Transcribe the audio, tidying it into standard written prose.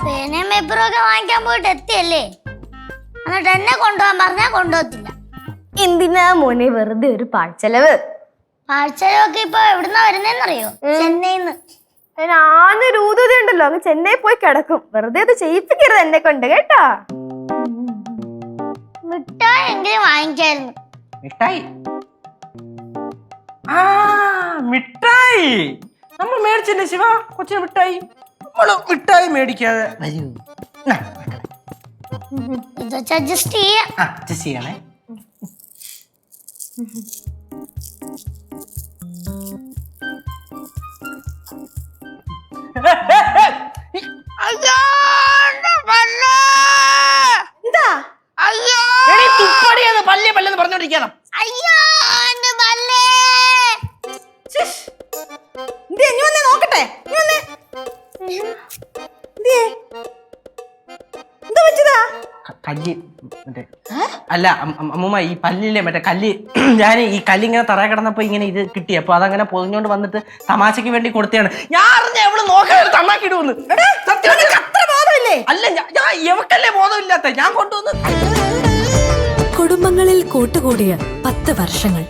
പേനയും പേപ്പറും ഒക്കെ വാങ്ങിക്കാൻ പോയിട്ട് എത്തിയല്ലേ, എന്നിട്ട് എന്നെ കൊണ്ടുപോകാൻ പറഞ്ഞാൽ കൊണ്ടുപോകത്തില്ല. എന്തിനാ മോനെ വെറുതെ ഒരു പാഴ്ചെലവ്? പാഴ്ചലൊക്കെ ഇപ്പൊ എവിടുന്നാ വരുന്നേന്നറിയോ? ചെന്നൈന്ന്. ആനൊരു ഊതുതി ഉണ്ടല്ലോ, അങ്ങ് ചെന്നൈ പോയി കിടക്കും. വെറുതെ അത് ചെയ്യിപ്പിക്കരുത് എന്നെ കൊണ്ട് കേട്ടാ. മിഠായി എങ്കിലും വാങ്ങിക്കായിരുന്നു. മിഠായി? ആ മിഠായി നമ്മൾ മേടിച്ചില്ലേ ശിവ കൊച്ചിന് മിഠായി. നമ്മള് മിഠായി മേടിക്കാതെ വരൂ. ഇത് വെച്ച് അഡ്ജസ്റ്റ് ചെയ്യാം. അഡ്ജസ്റ്റ് ചെയ്യണേ. എന്താ തുപ്പടിയത് പല്ലേ പല്ലെന്ന് പറഞ്ഞോണ്ടിരിക്കണം. അയ്യോ നോക്കട്ടെ. കല്ല് മറ്റേ അല്ല അമ്മൂമ്മ, ഈ പല്ലില്ലേ മറ്റേ കല്ല്, ഞാൻ ഈ കല്ലിങ്ങനെ തറ കിടന്നപ്പോ ഇങ്ങനെ ഇത് കിട്ടി. അപ്പൊ അതങ്ങനെ പൊതിഞ്ഞോണ്ട് വന്നിട്ട് തമാശക്ക് വേണ്ടി കൊടുത്തതാണ്. ഞാൻ അറിഞ്ഞ എവിടെ നോക്കാൻ തമാക്കിടുവന്ന്. അല്ല ഞാൻ എവക്കല്ലേ ബോധമില്ലാത്ത, ഞാൻ കൊണ്ടുവന്ന്. കുടുംബങ്ങളിൽ കൂട്ടുകൂടിയ 10 വർഷങ്ങൾ.